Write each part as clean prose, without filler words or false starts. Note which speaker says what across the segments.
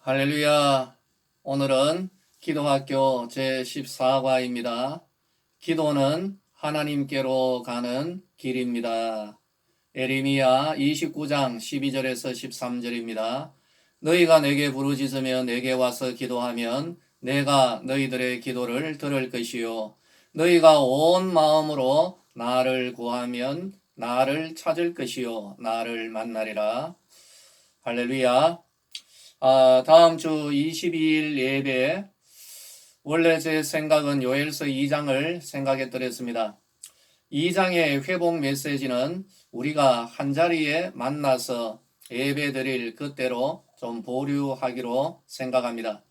Speaker 1: 할렐루야. 오늘은 기도학교 제14과입니다. 기도는 하나님께로 가는 길입니다. 에레미야 29장 12절에서 13절입니다. 너희가 내게 부르짖으며 내게 와서 기도하면 내가 너희들의 기도를 들을 것이요 너희가 온 마음으로 나를 구하면 나를 찾을 것이요 나를 만나리라. 할렐루야. 다음 주 22일 예배, 원래 제 생각은 요엘서 2장을 생각해 드렸습니다. 2장의 회복 메시지는 우리가 한자리에 만나서 예배 드릴 그때로 좀 보류하기로 생각합니다.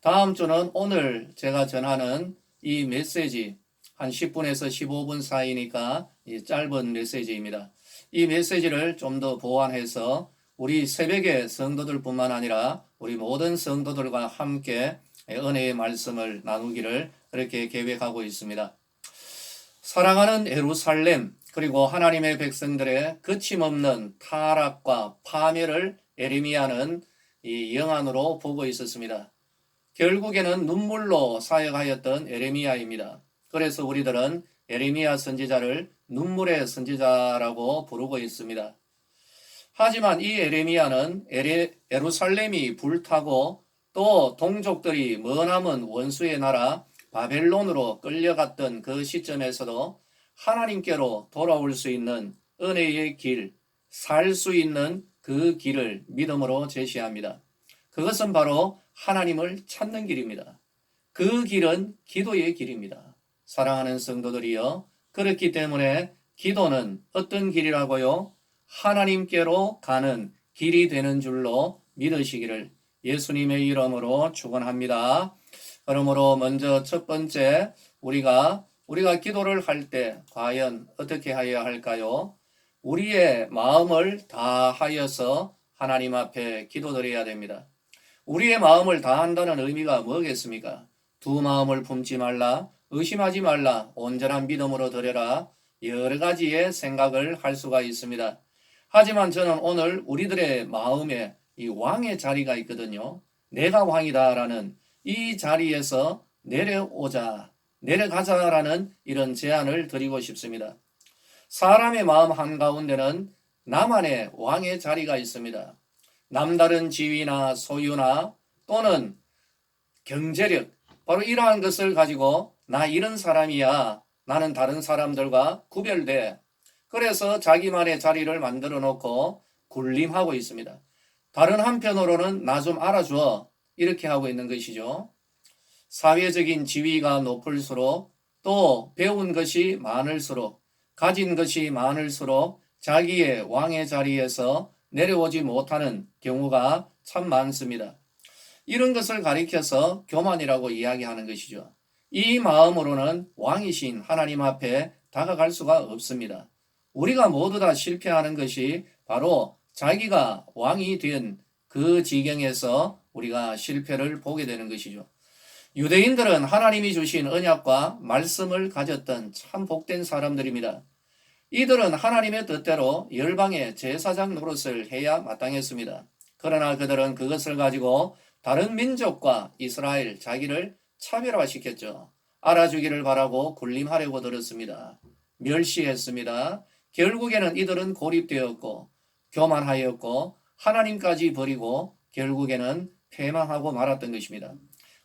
Speaker 1: 다음 주는 오늘 제가 전하는 이 메시지, 한 10분에서 15분 사이니까 짧은 메시지입니다. 이 메시지를 좀 더 보완해서 우리 새벽의 성도들뿐만 아니라 우리 모든 성도들과 함께 은혜의 말씀을 나누기를 그렇게 계획하고 있습니다. 사랑하는 예루살렘, 그리고 하나님의 백성들의 거침없는 타락과 파멸을 에레미야는 이 영안으로 보고 있었습니다. 결국에는 눈물로 사역하였던 에레미야입니다. 그래서 우리들은 에레미야 선지자를 눈물의 선지자라고 부르고 있습니다. 하지만 이 에레미야는 예루살렘이 불타고 또 동족들이 머나먼 원수의 나라 바벨론으로 끌려갔던 그 시점에서도 하나님께로 돌아올 수 있는 은혜의 길, 살 수 있는 그 길을 믿음으로 제시합니다. 그것은 바로 하나님을 찾는 길입니다. 그 길은 기도의 길입니다. 사랑하는 성도들이여, 그렇기 때문에 기도는 어떤 길이라고요? 하나님께로 가는 길이 되는 줄로 믿으시기를 예수님의 이름으로 축원합니다. 그러므로 먼저 첫 번째, 우리가 기도를 할 때 과연 어떻게 해야 할까요? 우리의 마음을 다하여서 하나님 앞에 기도드려야 됩니다. 우리의 마음을 다한다는 의미가 뭐겠습니까? 두 마음을 품지 말라, 의심하지 말라, 온전한 믿음으로 드려라, 여러 가지의 생각을 할 수가 있습니다. 하지만 저는 오늘 우리들의 마음에 이 왕의 자리가 있거든요. 내가 왕이다라는 이 자리에서 내려가자라는 이런 제안을 드리고 싶습니다. 사람의 마음 한가운데는 나만의 왕의 자리가 있습니다. 남다른 지위나 소유나 또는 경제력, 바로 이러한 것을 가지고 나 이런 사람이야, 나는 다른 사람들과 구별돼. 그래서 자기만의 자리를 만들어 놓고 군림하고 있습니다. 다른 한편으로는 나 좀 알아줘, 이렇게 하고 있는 것이죠. 사회적인 지위가 높을수록 또 배운 것이 많을수록 가진 것이 많을수록 자기의 왕의 자리에서 내려오지 못하는 경우가 참 많습니다. 이런 것을 가리켜서 교만이라고 이야기하는 것이죠. 이 마음으로는 왕이신 하나님 앞에 다가갈 수가 없습니다. 우리가 모두 다 실패하는 것이 바로 자기가 왕이 된 그 지경에서 우리가 실패를 보게 되는 것이죠. 유대인들은 하나님이 주신 언약과 말씀을 가졌던 참 복된 사람들입니다. 이들은 하나님의 뜻대로 열방의 제사장 노릇을 해야 마땅했습니다. 그러나 그들은 그것을 가지고 다른 민족과 이스라엘 자기를 차별화시켰죠. 알아주기를 바라고 군림하려고 들었습니다. 멸시했습니다. 결국에는 이들은 고립되었고 교만하였고 하나님까지 버리고 결국에는 패망하고 말았던 것입니다.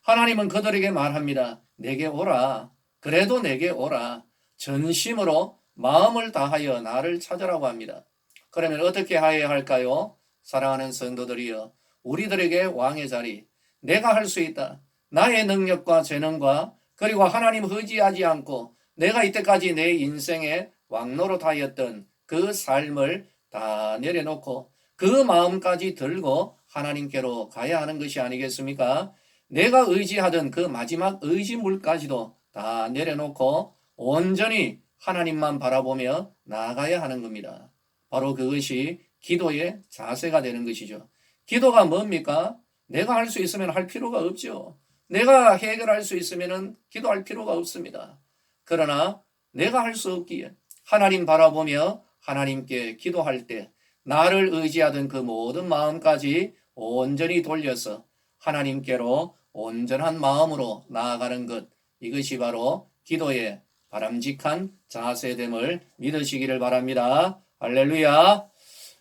Speaker 1: 하나님은 그들에게 말합니다. 내게 오라. 그래도 내게 오라. 전심으로 마음을 다하여 나를 찾으라고 합니다. 그러면 어떻게 해야 할까요? 사랑하는 성도들이여, 우리들에게 왕의 자리, 내가 할 수 있다. 나의 능력과 재능과 그리고 하나님 의지하지 않고 내가 이때까지 내 인생에 왕노릇하였던 그 삶을 다 내려놓고 그 마음까지 들고 하나님께로 가야 하는 것이 아니겠습니까? 내가 의지하던 그 마지막 의지물까지도 다 내려놓고 온전히 하나님만 바라보며 나아가야 하는 겁니다. 바로 그것이 기도의 자세가 되는 것이죠. 기도가 뭡니까? 내가 할 수 있으면 할 필요가 없죠. 내가 해결할 수 있으면 기도할 필요가 없습니다. 그러나 내가 할 수 없기에 하나님 바라보며 하나님께 기도할 때 나를 의지하던 그 모든 마음까지 온전히 돌려서 하나님께로 온전한 마음으로 나아가는 것, 이것이 바로 기도의 바람직한 자세됨을 믿으시기를 바랍니다. 할렐루야.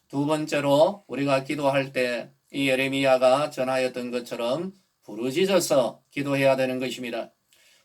Speaker 1: 두 번째로 우리가 기도할 때 이 예레미야가 전하였던 것처럼 부르짖어서 기도해야 되는 것입니다.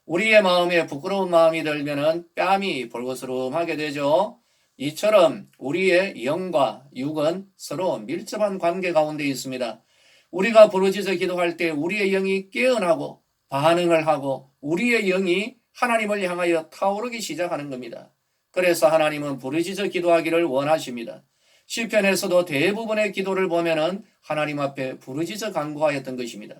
Speaker 1: 우리의 마음에 부끄러운 마음이 들면은 뺨이 볼거스름하게 되죠. 이처럼 우리의 영과 육은 서로 밀접한 관계 가운데 있습니다. 우리가 부르짖어 기도할 때 우리의 영이 깨어나고 반응을 하고 우리의 영이 하나님을 향하여 타오르기 시작하는 겁니다. 그래서 하나님은 부르짖어 기도하기를 원하십니다. 시편에서도 대부분의 기도를 보면은 하나님 앞에 부르짖어 간구하였던 것입니다.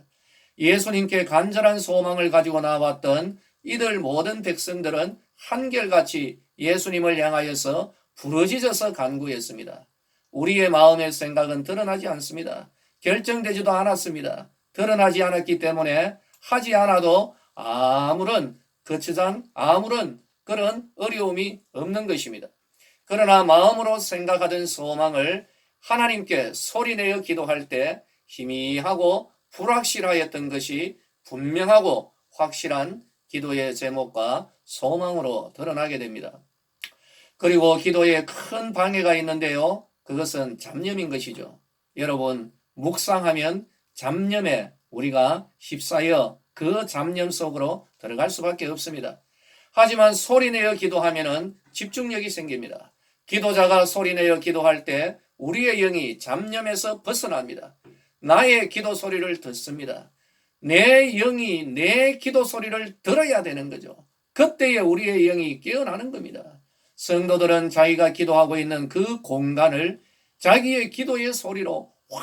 Speaker 1: 예수님께 간절한 소망을 가지고 나왔던 이들 모든 백성들은 한결같이 예수님을 향하여서 부르짖어서 간구했습니다. 우리의 마음의 생각은 드러나지 않습니다. 결정되지도 않았습니다. 드러나지 않았기 때문에 하지 않아도 아무런 그런 어려움이 없는 것입니다. 그러나 마음으로 생각하던 소망을 하나님께 소리내어 기도할 때 희미하고 불확실하였던 것이 분명하고 확실한 기도의 제목과 소망으로 드러나게 됩니다. 그리고 기도에 큰 방해가 있는데요. 그것은 잡념인 것이죠. 여러분, 묵상하면 잡념에 우리가 휩싸여 그 잡념 속으로 들어갈 수밖에 없습니다. 하지만 소리내어 기도하면 집중력이 생깁니다. 기도자가 소리내어 기도할 때 우리의 영이 잡념에서 벗어납니다. 나의 기도 소리를 듣습니다. 내 영이 내 기도 소리를 들어야 되는 거죠. 그때에 우리의 영이 깨어나는 겁니다. 성도들은 자기가 기도하고 있는 그 공간을 자기의 기도의 소리로 확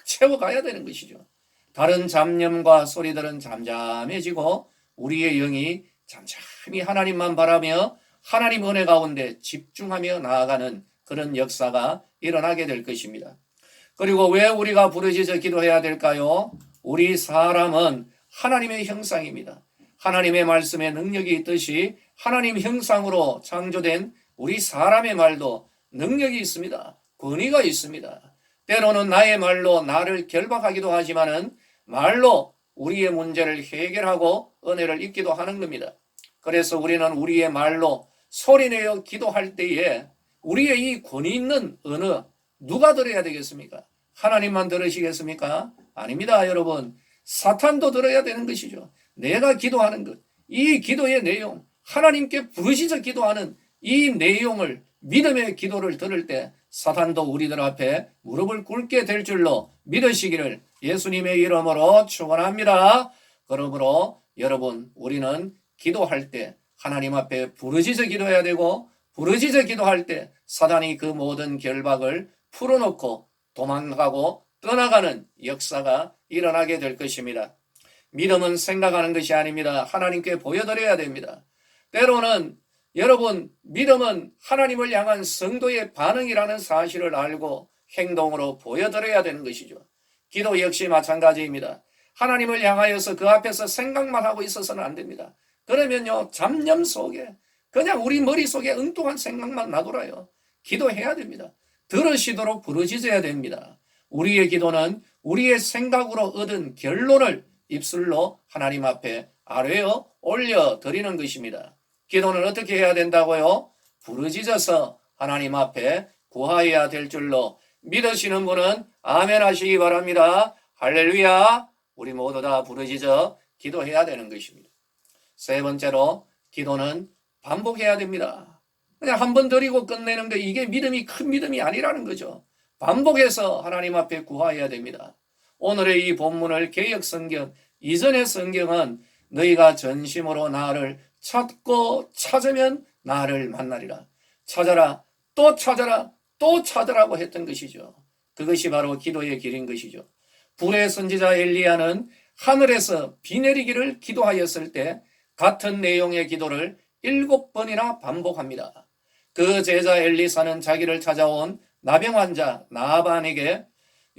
Speaker 1: 채워가야 되는 것이죠. 다른 잡념과 소리들은 잠잠해지고 우리의 영이 잠잠히 하나님만 바라며 하나님 은혜 가운데 집중하며 나아가는 그런 역사가 일어나게 될 것입니다. 그리고 왜 우리가 부르짖어 기도해야 될까요? 우리 사람은 하나님의 형상입니다. 하나님의 말씀에 능력이 있듯이 하나님 형상으로 창조된 우리 사람의 말도 능력이 있습니다. 권위가 있습니다. 때로는 나의 말로 나를 결박하기도 하지만은 말로 우리의 문제를 해결하고 은혜를 입기도 하는 겁니다. 그래서 우리는 우리의 말로 소리내어 기도할 때에 우리의 이 권위 있는 언어 누가 들어야 되겠습니까? 하나님만 들으시겠습니까? 아닙니다, 여러분. 사탄도 들어야 되는 것이죠. 내가 기도하는 것, 이 기도의 내용, 하나님께 부르짖어 기도하는 이 내용을 믿음의 기도를 들을 때 사탄도 우리들 앞에 무릎을 꿇게 될 줄로 믿으시기를 예수님의 이름으로 축원합니다. 그러므로 여러분, 우리는 기도할 때 하나님 앞에 부르짖어 기도해야 되고 부르짖어 기도할 때 사단이 그 모든 결박을 풀어놓고 도망가고 떠나가는 역사가 일어나게 될 것입니다. 믿음은 생각하는 것이 아닙니다. 하나님께 보여드려야 됩니다. 때로는 여러분, 믿음은 하나님을 향한 성도의 반응이라는 사실을 알고 행동으로 보여드려야 되는 것이죠. 기도 역시 마찬가지입니다. 하나님을 향하여서 그 앞에서 생각만 하고 있어서는 안 됩니다. 그러면요, 잡념 속에 그냥 우리 머릿속에 엉뚱한 생각만 나돌아요. 기도해야 됩니다. 들으시도록 부르짖어야 됩니다. 우리의 기도는 우리의 생각으로 얻은 결론을 입술로 하나님 앞에 아뢰어 올려드리는 것입니다. 기도는 어떻게 해야 된다고요? 부르짖어서 하나님 앞에 구하여야 될 줄로 믿으시는 분은 아멘 하시기 바랍니다. 할렐루야. 우리 모두 다 부르짖어 기도해야 되는 것입니다. 세 번째로 기도는 반복해야 됩니다. 그냥 한 번 드리고 끝내는 거, 이게 믿음이 큰 믿음이 아니라는 거죠. 반복해서 하나님 앞에 구하여야 됩니다. 오늘의 이 본문을 개역성경, 이전의 성경은 너희가 전심으로 나를 찾고 찾으면 나를 만나리라. 찾아라, 또 찾아라, 또 찾으라고 했던 것이죠. 그것이 바로 기도의 길인 것이죠. 불의 선지자 엘리야는 하늘에서 비 내리기를 기도하였을 때 같은 내용의 기도를 7번이나 반복합니다. 그 제자 엘리사는 자기를 찾아온 나병 환자 나반에게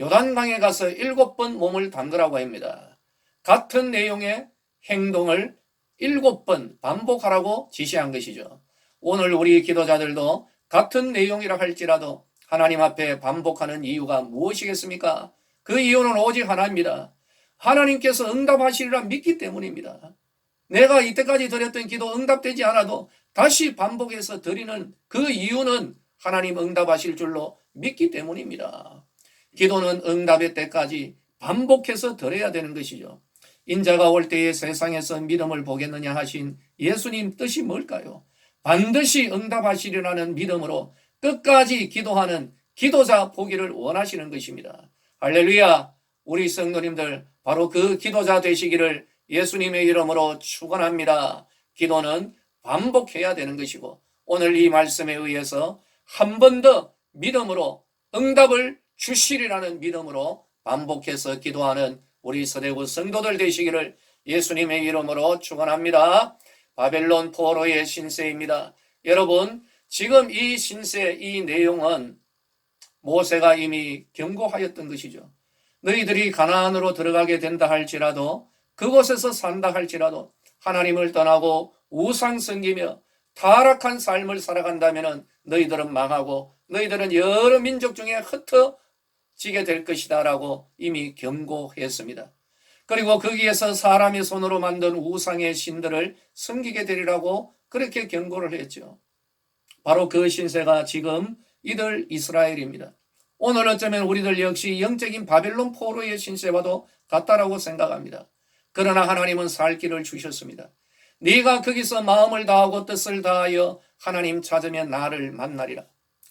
Speaker 1: 요단강에 가서 7번 몸을 담그라고 합니다. 같은 내용의 행동을 7번 반복하라고 지시한 것이죠. 오늘 우리 기도자들도 같은 내용이라 할지라도 하나님 앞에 반복하는 이유가 무엇이겠습니까? 그 이유는 오직 하나입니다. 하나님께서 응답하시리라 믿기 때문입니다. 내가 이때까지 드렸던 기도 응답되지 않아도 다시 반복해서 드리는 그 이유는 하나님 응답하실 줄로 믿기 때문입니다. 기도는 응답의 때까지 반복해서 드려야 되는 것이죠. 인자가 올 때에 세상에서 믿음을 보겠느냐 하신 예수님 뜻이 뭘까요? 반드시 응답하시리라는 믿음으로 끝까지 기도하는 기도자 보기를 원하시는 것입니다. 할렐루야! 우리 성도님들 바로 그 기도자 되시기를 예수님의 이름으로 축원합니다. 기도는 반복해야 되는 것이고 오늘 이 말씀에 의해서 한 번 더 믿음으로 응답을 주시리라는 믿음으로 반복해서 기도하는 우리 서대구 성도들 되시기를 예수님의 이름으로 축원합니다. 바벨론 포로의 신세입니다. 여러분, 지금 이 신세, 이 내용은 모세가 이미 경고하였던 것이죠. 너희들이 가나안으로 들어가게 된다 할지라도 그곳에서 산다 할지라도 하나님을 떠나고 우상 섬기며 타락한 삶을 살아간다면 너희들은 망하고 너희들은 여러 민족 중에 흩어지게 될 것이다 라고 이미 경고했습니다. 그리고 거기에서 사람의 손으로 만든 우상의 신들을 섬기게 되리라고 그렇게 경고를 했죠. 바로 그 신세가 지금 이들 이스라엘입니다. 오늘 어쩌면 우리들 역시 영적인 바벨론 포로의 신세와도 같다라고 생각합니다. 그러나 하나님은 살 길을 주셨습니다. 네가 거기서 마음을 다하고 뜻을 다하여 하나님 찾으면 나를 만나리라.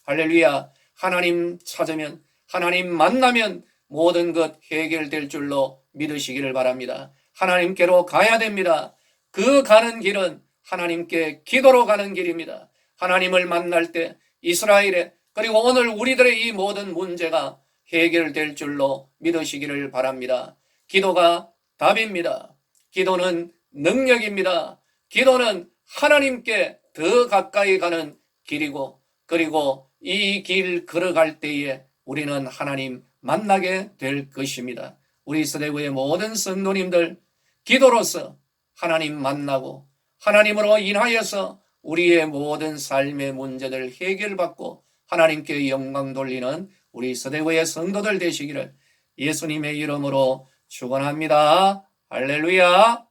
Speaker 1: 할렐루야. 하나님 찾으면, 하나님 만나면 모든 것 해결될 줄로 믿으시기를 바랍니다. 하나님께로 가야 됩니다. 그 가는 길은 하나님께 기도로 가는 길입니다. 하나님을 만날 때 이스라엘의 그리고 오늘 우리들의 이 모든 문제가 해결될 줄로 믿으시기를 바랍니다. 기도가 답입니다. 기도는 능력입니다. 기도는 하나님께 더 가까이 가는 길이고 그리고 이 길 걸어갈 때에 우리는 하나님 만나게 될 것입니다. 우리 서대구의 모든 성도님들 기도로서 하나님 만나고 하나님으로 인하여서 우리의 모든 삶의 문제들 해결받고 하나님께 영광 돌리는 우리 서대구의 성도들 되시기를 예수님의 이름으로 축원합니다. 할렐루야.